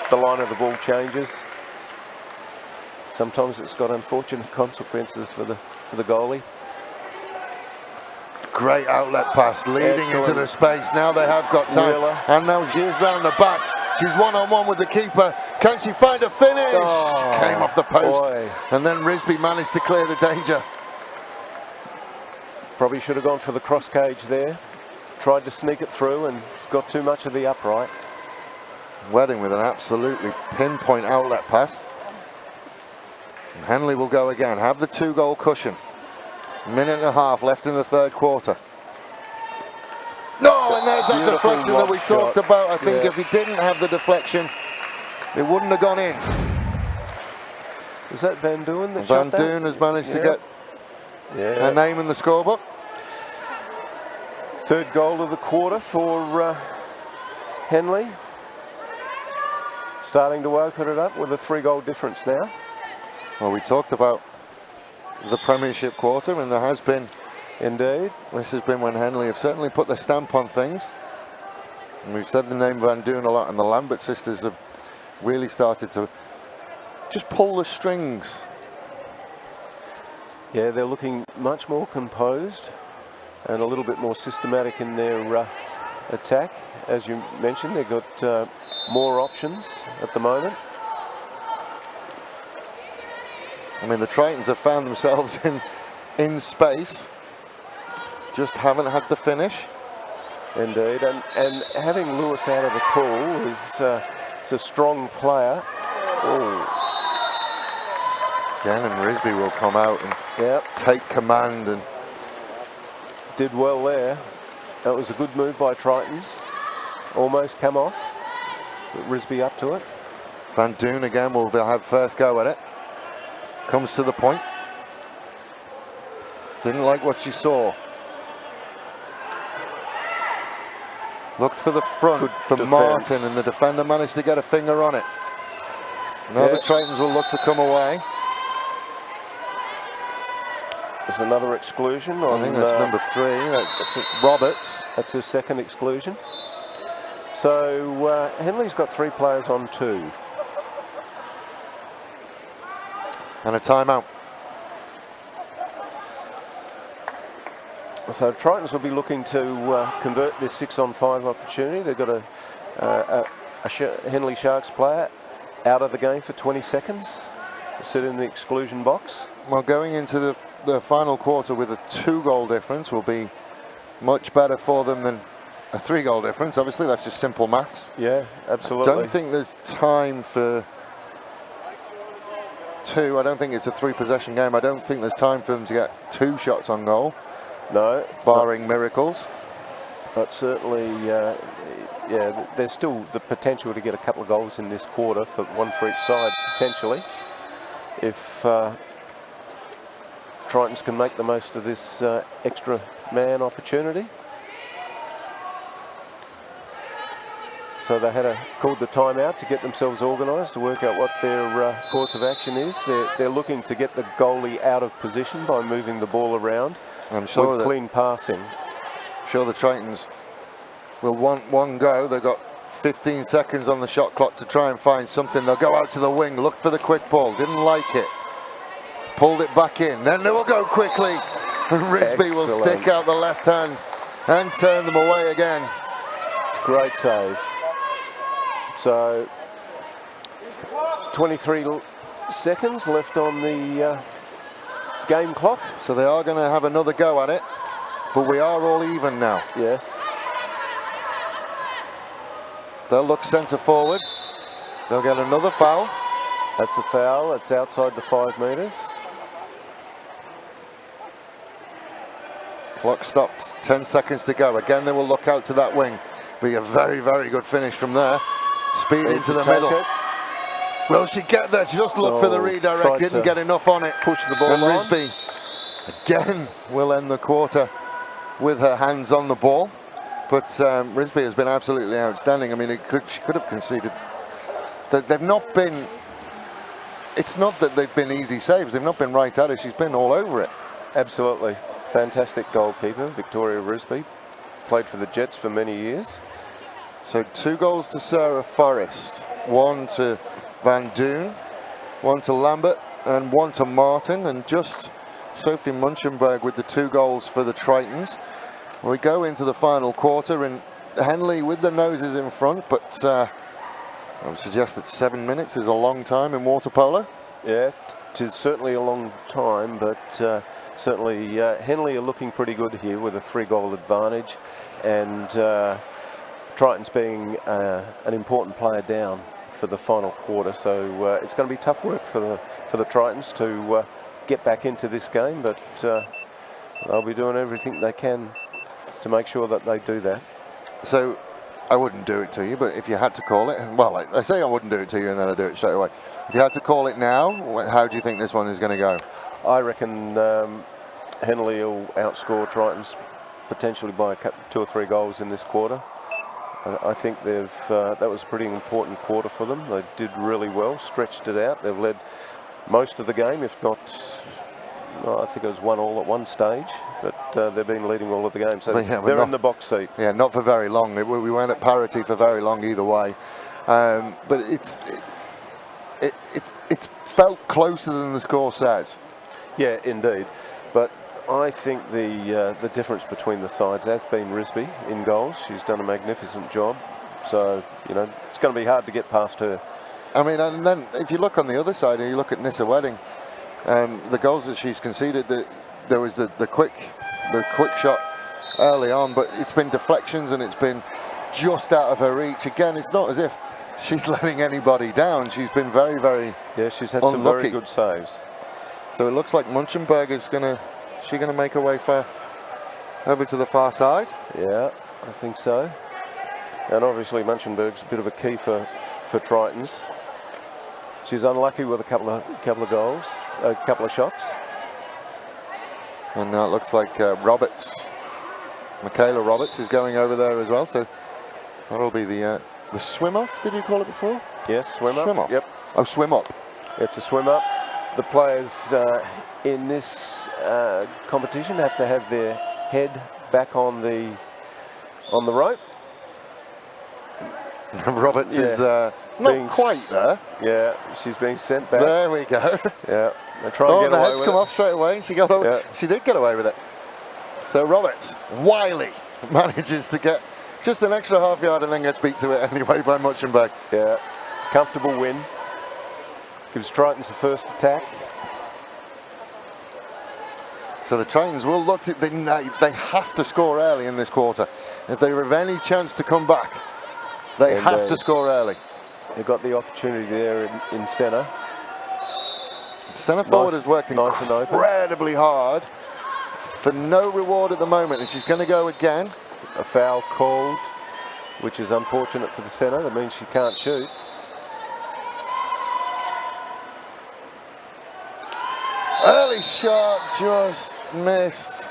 the line of the ball changes. Sometimes it's got unfortunate consequences for the goalie. Great outlet pass, leading into the space. Now they have got time. Wheeler. And now she is round the back. She's one-on-one with the keeper. Can she find a finish? Oh, came off the post. Boy. And then Risby managed to clear the danger. Probably should have gone for the cross cage there. Tried to sneak it through and got too much of the upright. Wedding with an absolutely pinpoint outlet pass. And Henley will go again. Have the 2-goal cushion. Minute and a half left in the third quarter. No, and there's that deflection that we talked about. I think if he didn't have the deflection, it wouldn't have gone in. Was that Van Doon that Van shot that? Doon has managed to get her name in the scorebook. Third goal of the quarter for Henley. Starting to open it up with a 3-goal difference now. Well, we talked about the Premiership quarter, and there has been. Indeed. This has been when Henley have certainly put their stamp on things. And we've said the name Van Doon a lot, and the Lambert sisters have really started to just pull the strings. Yeah, they're looking much more composed and a little bit more systematic in their attack. As you mentioned, they've got more options at the moment. I mean, the Tritons have found themselves in space, just haven't had the finish. Indeed, and having Lewis out of the pool is a strong player. Oh. Again, and Risby will come out and take command, and did well there. That was a good move by Tritons. Almost come off, but Risby up to it. Van Doon again will have first go at it. Comes to the point. Didn't like what she saw. Looked for the front for defense. Martin, and the defender managed to get a finger on it. Now the Tritons will look to come away. There's another exclusion on. I think that's number 3. That's Roberts. That's his second exclusion. So Henley's got 3 players on 2. And a timeout. So Tritons will be looking to convert this 6-on-5 opportunity. They've got a Henley Sharks player out of the game for 20 seconds. Sit in the exclusion box. Well, going into the final quarter with a 2-goal difference will be much better for them than a 3-goal difference. Obviously, that's just simple maths. Yeah, absolutely. I don't think there's time for 2. I don't think it's a 3-possession game. I don't think there's time for them to get 2 shots on goal. No. Barring miracles. But certainly, yeah, there's still the potential to get a couple of goals in this quarter, one for each side, potentially. If Tritons can make the most of this extra man opportunity. So they had called the timeout to get themselves organised, to work out what their course of action is. They're looking to get the goalie out of position by moving the ball around. I'm sure with clean passing. I'm sure the Tritons will want one go. They've got 15 seconds on the shot clock to try and find something. They'll go out to the wing, look for the quick ball. Didn't like it. Pulled it back in. Then they will go quickly. And Risby will stick out the left hand and turn them away again. Great save. So 23 seconds left on the game clock. So they are going to have another go at it, but we are all even now. Yes. They'll look centre forward. They'll get another foul. That's a foul. It's outside the 5 metres. Clock stops. 10 seconds to go. Again, they will look out to that wing. Be a very, very good finish from there. Speed into the middle. Will she get there? She just looked for the redirect, didn't get enough on it. Push the ball and on. Risby again will end the quarter with her hands on the ball. But Risby has been absolutely outstanding. I mean, she could have conceded. They've not been, it's not that they've been easy saves. They've not been right at it. She's been all over it. Absolutely. Fantastic goalkeeper, Victoria Risby. Played for the Jets for many years. So 2 goals to Sarah Forrest, 1 to Van Doon, 1 to Lambert, and 1 to Martin, and just Sophie Munchenberg with the 2 goals for the Tritons. We go into the final quarter, and Henley with the noses in front, but I would suggest that 7 minutes is a long time in water polo. Yeah, it is certainly a long time, but certainly Henley are looking pretty good here with a 3-goal advantage, and Tritons being an important player down for the final quarter, so it's going to be tough work for the Tritons to get back into this game, but they'll be doing everything they can to make sure that they do that. So I wouldn't do it to you, but if you had to call it, well, I say I wouldn't do it to you and then I do it straight away. If you had to call it now, how do you think this one is going to go? I reckon Henley will outscore Tritons potentially by 2 or 3 goals in this quarter. I think that was a pretty important quarter for them. They did really well, stretched it out. They've led most of the game, if not, I think it was 1-1 at one stage, but they've been leading all of the game. So yeah, they're in the box seat. Yeah, not for very long. We weren't at parity for very long either way. But it's felt closer than the score says. Yeah, indeed. But I think the difference between the sides has been Risby in goals. She's done a magnificent job. So, you know, it's going to be hard to get past her. I mean, and then if you look on the other side, and you look at Nissa Wedding, the goals that she's conceded, there was the quick shot early on, but it's been deflections and it's been just out of her reach. Again, it's not as if she's letting anybody down. She's been very, very she's had unlucky. some very good saves. So it looks like Munchenberg is gonna make her way over to the far side. Yeah, I think so. And obviously Munchenberg's a bit of a key for Tritons. She's unlucky with a couple of goals, a couple of shots. And now it looks like Michaela Roberts is going over there as well. So that'll be the swim off. Did you call it before? Yes, swim up. Swim off. Yep. Oh, swim up. It's a swim up. The players in this competition have to have their head back on the rope. Roberts is not quite there. Yeah, she's being sent back. There we go. Yeah, they try and get the away head's with come it. off straight away. She got over. Yeah. She did get away with it. So Roberts, wily, manages to get just an extra half yard and then gets beat to it anyway by Munchenberg. Yeah, comfortable win. Gives Tritons the first attack. So the Tritons will look to, they have to score early in this quarter. If they have any chance to come back, they have to score early. They've got the opportunity there in centre. Centre forward has worked incredibly hard for no reward at the moment, and she's going to go again. A foul called, which is unfortunate for the centre. That means she can't shoot. Early shot, just missed.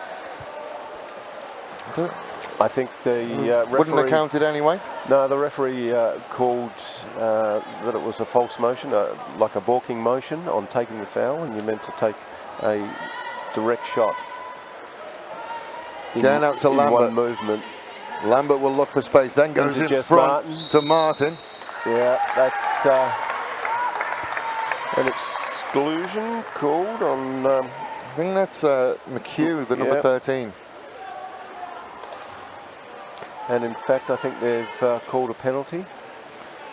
I think the referee... Wouldn't have counted anyway? No, the referee called that it was a false motion, like a balking motion on taking the foul, and you're meant to take a direct shot. Going out to Lambert. One movement. Lambert will look for space, then goes in front to Martin. Yeah, that's an exclusion called on... I think that's McHugh, the number 13. And in fact, I think they've called a penalty.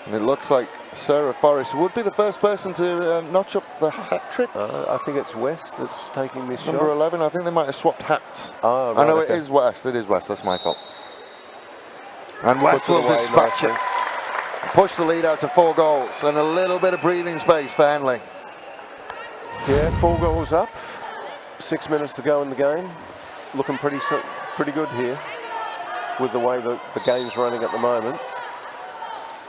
And it looks like Sarah Forrest would be the first person to notch up the hat trick. I think it's West that's taking this Number shot. 11, I think they might have swapped hats. Oh, right, I know okay. it is West, that's my fault. And West will dispatch it. Push the lead out to 4 goals and a little bit of breathing space for Henley. Yeah, 4 goals up. 6 minutes to go in the game. Looking pretty good here with the way the game's running at the moment.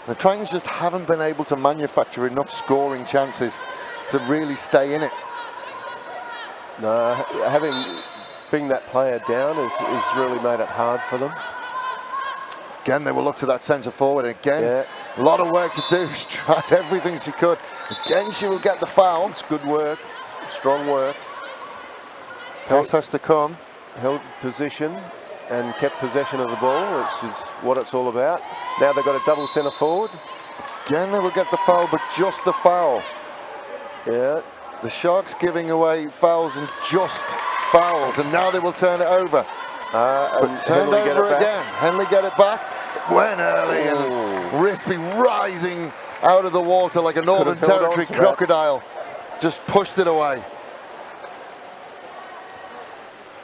The Tritons just haven't been able to manufacture enough scoring chances to really stay in it. No, being that player down has really made it hard for them. Again, they will look to that centre forward. Again, a lot of work to do. She tried everything she could. Again, she will get the foul. It's good work, strong work. Pass has to come. Held position and kept possession of the ball, which is what it's all about. Now they've got a double centre forward. Again, they will get the foul, but just the foul. Yeah. The Sharks giving away fouls and just fouls, and now they will turn it over. But turned over again. Henley get it back. Went early and Risby rising out of the water like a Northern Territory crocodile. Just pushed it away.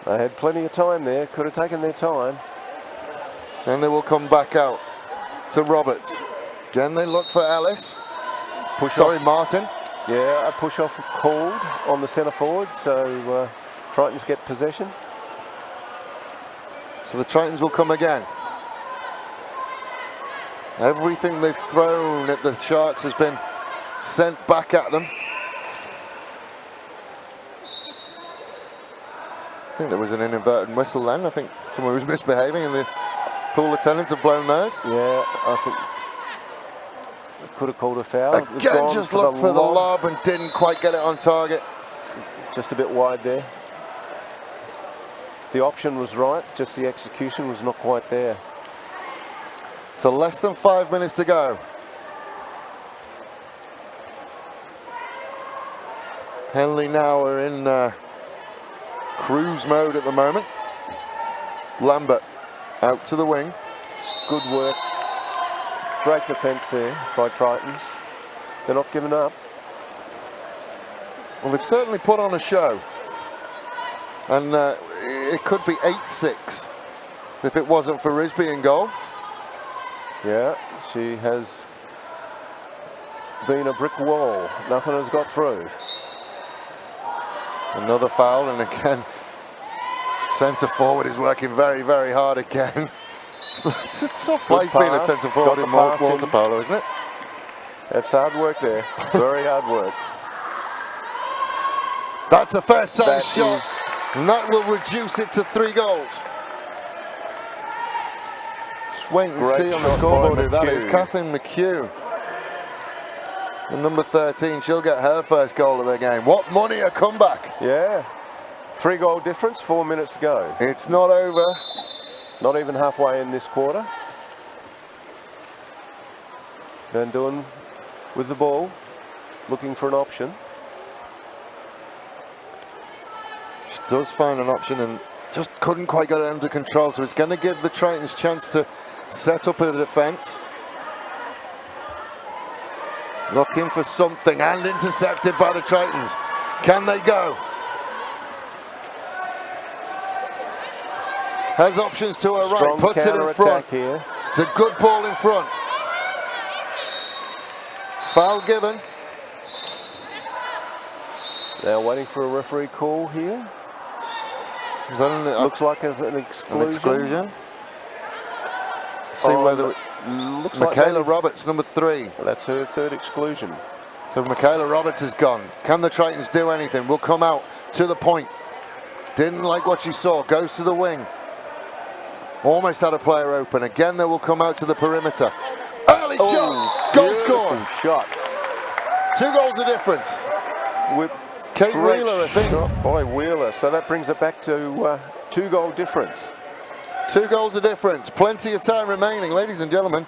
They had plenty of time there. Could have taken their time. And they will come back out to Roberts. Again, they look for Ellis. Martin. Yeah, a push off called on the centre forward, so Tritons get possession. So the Tritons will come again. Everything they've thrown at the Sharks has been sent back at them. I think there was an inadvertent whistle then. I think someone was misbehaving and the pool attendants have blown theirs. Yeah, I think they could have called a foul. Again, just looked for the lob and didn't quite get it on target. Just a bit wide there. The option was right, just the execution was not quite there. So less than 5 minutes to go. Henley now are in cruise mode at the moment. Lambert out to the wing. Good work. Great defence there by Tritons. They're not giving up. Well, they've certainly put on a show. And it could be 8-6 if it wasn't for Risby in goal. Yeah, she has been a brick wall. Nothing has got through. Another foul, and again, centre forward is working very, very hard again. It's a tough life being a centre forward in water polo, isn't it? It's hard work there. Very hard work. That's a first time shot, and that will reduce it to 3 goals. Just wait and see on the scoreboard who that is. Kathleen McHugh. And number 13, she'll get her first goal of the game. What money a comeback. Yeah. 3 goal difference, 4 minutes to go. It's not over. Not even halfway in this quarter. Van Duyn with the ball, looking for an option. She does find an option and just couldn't quite get it under control, so it's going to give the Tritons a chance to set up a defence. Looking for something and intercepted by the Tritons. Can they go? Has options to her right, puts it in front. Here. It's a good ball in front. Foul given. Now waiting for a referee call here. Is that looks like it's an exclusion. An exclusion. See whether looks Michaela like Roberts, number 3. That's her 3rd exclusion. So Michaela Roberts is gone. Can the Tritons do anything? We'll come out to the point. Didn't like what she saw. Goes to the wing. Almost had a player open. Again, they will come out to the perimeter. Early shot. Goal scored. Shot. 2 goals of difference. With Kate Wheeler, I think. By Wheeler. So that brings it back to 2 goal difference. 2 goals of difference. Plenty of time remaining, ladies and gentlemen.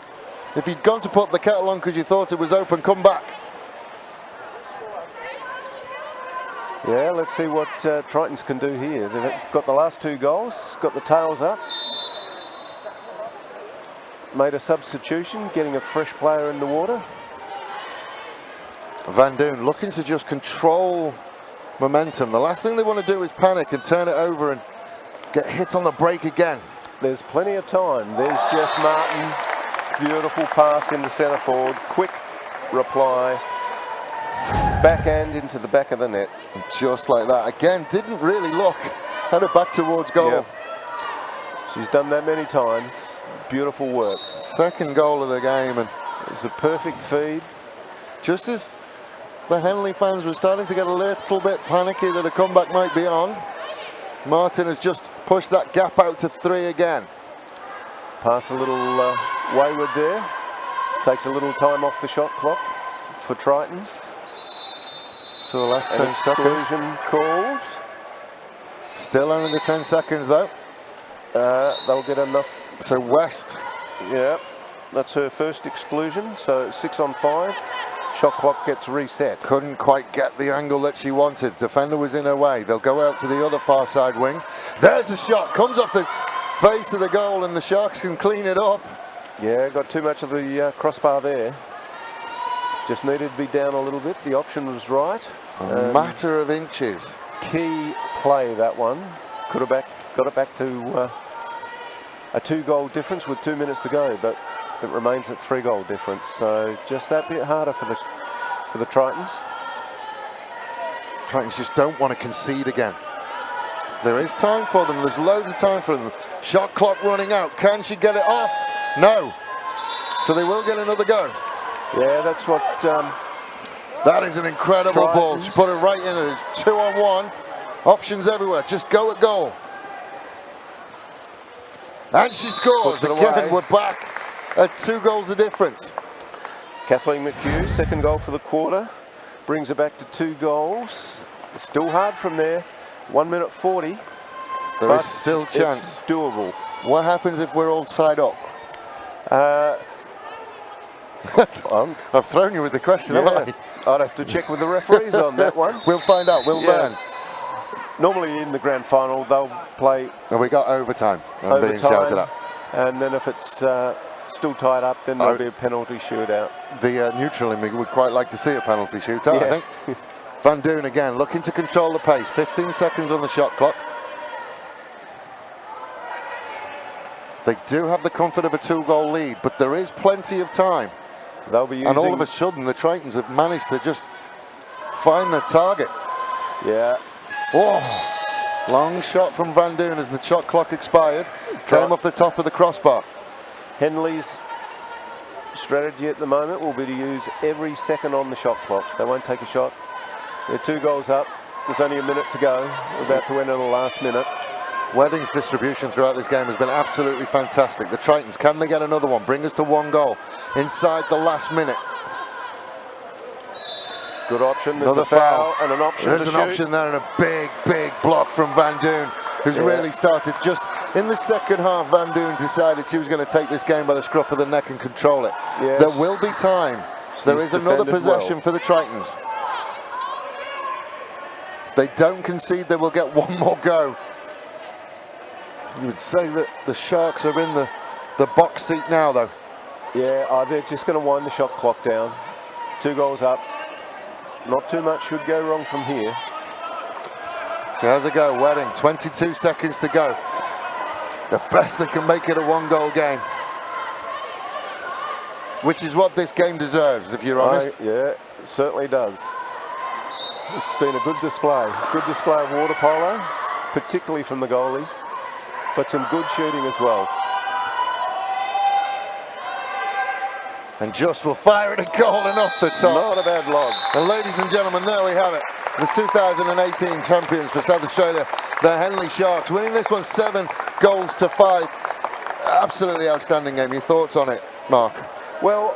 If you'd gone to put the kettle on because you thought it was open, come back. Yeah, let's see what Tritons can do here. They've got the last 2 goals, got the tails up. Made a substitution, getting a fresh player in the water. Van Duyn looking to just control momentum. The last thing they want to do is panic and turn it over and get hit on the break again. There's plenty of time. There's Jess Martin. Beautiful pass into centre forward. Quick reply. Backhand into the back of the net. And just like that. Again, didn't really look. Had it back towards goal. Yep. She's done that many times. Beautiful work. 2nd goal of the game, and it's a perfect feed. Just as the Henley fans were starting to get a little bit panicky that a comeback might be on, Martin has just pushed that gap out to 3 again. Pass a little wayward there. Takes a little time off the shot clock for Tritons. So the last 10 seconds. Exclusion called. Still only the 10 seconds though. They'll get enough. So West. Yeah, that's her first exclusion. So 6 on 5. Shot clock gets reset. Couldn't quite get the angle that she wanted. Defender was in her way. They'll go out to the other far side wing. There's a shot. Comes off the face of the goal and the Sharks can clean it up. Yeah, got too much of the crossbar there. Just needed to be down a little bit. The option was right. A matter of inches. Key play, that one. Could have got it back to a 2 goal difference with 2 minutes to go, but it remains at 3 goal difference. So just that bit harder for the Tritons. Tritons just don't want to concede again. There is time for them. There's loads of time for them. Shot clock running out. Can she get it off? No. So they will get another go. Yeah, that's what... that is an incredible ball. She put it right in. It. 2 on 1. Options everywhere. Just go at goal. And she scores. Again, we're back at 2 goals of difference. Kathleen McHugh, 2nd goal for the quarter. Brings it back to 2 goals. Still hard from there. 1 minute 40. There is still chance. It's doable. What happens if we're all tied up? I've thrown you with the question, haven't I? I'd have to check with the referees on that one. We'll find out. We'll learn. normally in the grand final they'll play And we got overtime. I'm being shouted at. and then if it's still tied up, then there'll be a penalty shootout. The neutral in me would quite like to see a penalty shootout, Yeah. I think. Van Doon again, looking to control the pace. 15 seconds on the shot clock. They do have the comfort of a 2-goal lead, but there is plenty of time. They'll be using... And all of a sudden, the Tritons have managed to just find the target. Yeah. Oh, long shot from Van Doon as the shot clock expired. Came off the top of the crossbar. Henley's strategy at the moment will be to use every second on the shot clock. They won't take a shot. They're 2 goals up. There's only a minute to go. We're about to enter the last minute. Wedding's distribution throughout this game has been absolutely fantastic. The Tritons, can they get another one? Bring us to 1 goal inside the last minute. Good option. There's Another a foul and an option There's to an shoot. option there and a big, big block from Van Doon, who's really started just in the second half. Van Doon decided she was going to take this game by the scruff of the neck and control it. Yes. There will be time. There is another possession for the Tritons. If they don't concede, they will get 1 more go. You would say that the Sharks are in the box seat now, though. Yeah, they're just going to wind the shot clock down. 2 goals up. Not too much should go wrong from here. So how's it go, Wedding? 22 seconds to go. The best they can make it a 1-goal game. Which is what this game deserves, if you're honest. Yeah, it certainly does. It's been a good display. Good display of water polo, particularly from the goalies, but some good shooting as well. And Just will fire it a goal and off the top. Not a bad log. And ladies and gentlemen, there we have it. The 2018 champions for South Australia, the Henley Sharks, winning this one 7 goals to 5. Absolutely outstanding game. Your thoughts on it, Mark? Well,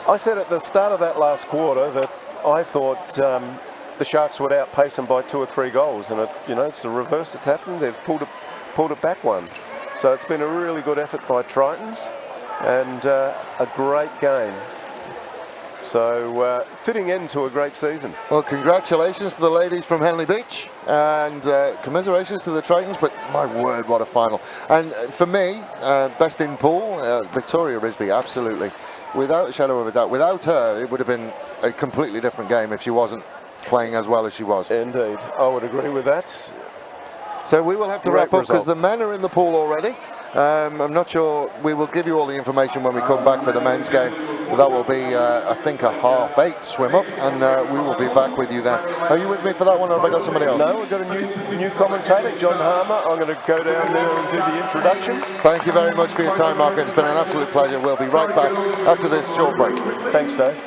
I said at the start of that last quarter that I thought the Sharks would outpace them by 2 or 3 goals, and it's the reverse that's happened. They've pulled it back 1. So it's been a really good effort by Tritons, and a great game. So fitting into a great season. Well, congratulations to the ladies from Henley Beach, and commiserations to the Tritons, but my word, what a final. And for me, best in pool, Victoria Risby, absolutely. Without a shadow of a doubt. Without her, it would have been a completely different game if she wasn't playing as well as she was. Indeed, I would agree with that. So we will have to wrap up because the men are in the pool already. I'm not sure. We will give you all the information when we come back for the men's game. That will be, I think, a 8:30 swim up, and we will be back with you then. Are you with me for that one, or have I got somebody else? No, we've got a new commentator, John Harmer. I'm going to go down there and do the introductions. Thank you very much for your time, Mark. It's been an absolute pleasure. We'll be right back after this short break. Thanks, Dave.